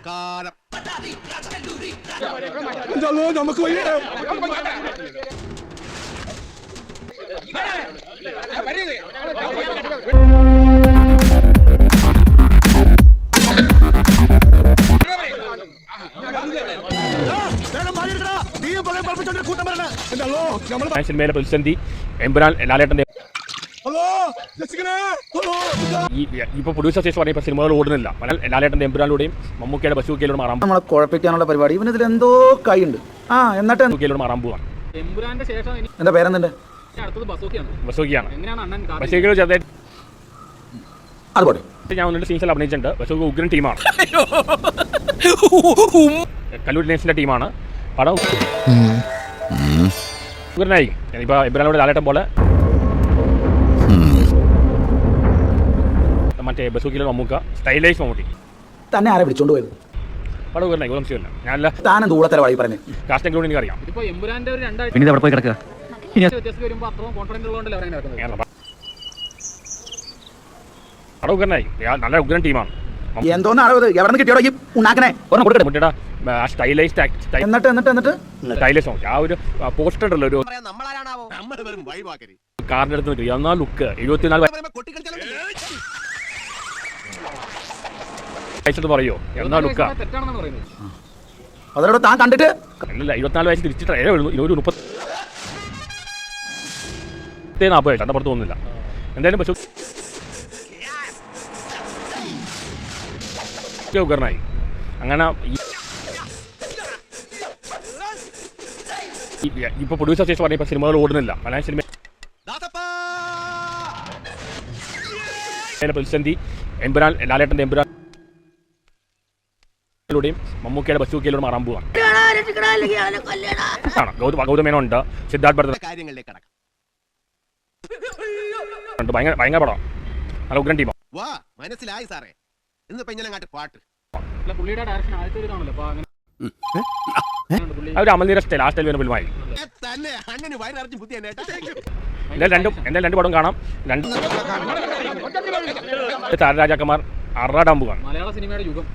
നമസ്കാരം. നമുക്ക് സിനിമയിലെ പ്രതിസന്ധി എമ്പുരാൻ ലാലേട്ടന്റെ ഇപ്പൊ പ്രൊഡ്യൂസർ സ്റ്റേഷൻ പറഞ്ഞ സിനിമകൾ ഓടുന്നില്ല. ലാലേട്ടന്റെ എമ്പുരാനിലൂടെയും മമ്മൂക്കയുടെ ബസൂക്കയിലൂടെ മാറാൻ നമ്മളെ കുഴപ്പിക്കാനുള്ള പരിപാടി ഇവന് ഇതിൽ എന്തോ കൈയുണ്ട്. എന്നിട്ട് ബസൂക്കയിലൂടെ മാറാൻ പോവാണ്. എന്റെ പേരെന്തിന്റെ ബസൂക്കയാണ്. ബസൂക്കയിൽ ചെറുതായിട്ട് അതുപോലെ ഞാൻ ഒന്നിട്ട് സീൻസിൽ അഭിനയിച്ചിട്ടുണ്ട്. ബസൂക്ക ഉഗ്രൻ ടീമാണ്. കല്ലൂർ നെയ്സിന്റെ ടീമാണ്. പടം ഉഗ്രനായി. ഇപ്പൊ എമ്പുരാനിലൂടെ ലാലേട്ടൻ പോലെ മറ്റേ ബസൂക്കിലെ മമ്മൂക്ക സ്റ്റൈലൈസ് മമ്മൂട്ടി തന്നെ ആരെ വിളിച്ചോണ്ട് പോയത് പടം ഉഗ്രനായി. ഒരു സംശയമില്ല. ഞാനല്ല താനും ദൂളത്തര വഴി പറഞ്ഞു കാസ്റ്റ് ഗ്രൗണ്ട് എനിക്കറിയാം. പിന്നെ അവിടെ പോയി കിടക്കുക. പടം ഉഗ്രനായി. നല്ല ഉഗ്രൻ ടീമാണ്. എന്തോന്നാണ് എവിടെ നിന്ന് കിട്ടിയോ ഈ ഉണ്ടാക്കണേ മമ്മൂട്ടിയുടെ സ്റ്റൈലൈസ്ഡ് എന്നിട്ട് എന്നിട്ട് എന്നിട്ട് സ്റ്റൈലൈസ് മമ്മൂട്ടി. ആ ഒരു പോസ്റ്റർ ഉണ്ടല്ലോ, ഒരു കാറിന്റെ അടുത്ത് നിൽക്കുക. എന്നാ ലുക്ക് 74 വയസ്സെന്ന് പറയോ? എന്നാ ലുക്കാ അതോടെ താൻ കണ്ടിട്ട് അല്ലല്ല. 24 വയസ്സ് തിരിച്ചിട്ട് ഒരു 30-40 വയസ്സ് എൻ്റെ പുറത്ത് തോന്നുന്നില്ല. എന്തായാലും ബസു ഉഗ്രനായി. അങ്ങനെ ഇപ്പൊ പ്രൊഡ്യൂസർ സ്റ്റേഷൻ പറഞ്ഞ സിനിമകൾ ഓടുന്നില്ല. മലയാള സിനിമ പ്രതിസന്ധി എമ്പുരാൻ ലാലേട്ടന്റെ എമ്പുരാനിലൂടെയും മമ്മൂക്കയുടെ ബസൂക്കയിലൂടെ മാറാൻ പോവാണ്. ഗൗതമേനുണ്ട്, സിദ്ധാർത്ഥ് ഭരതൻ ഭയങ്കര പടം. നല്ല ഉഗ്രൻ ടീമാണ്. മനസ്സിലായി സാറേ. പാട്ട് അവർ അമൽനീര സ്റ്റൈൽ ആ സ്റ്റൈൽ വരുന്ന ഫിലിമായി. എന്തായാലും രണ്ട് പടം കാണാം. രണ്ട് താരരാജാക്കന്മാർ അറാടാൻ പോകാൻ. മലയാള സിനിമയുടെ യുഗം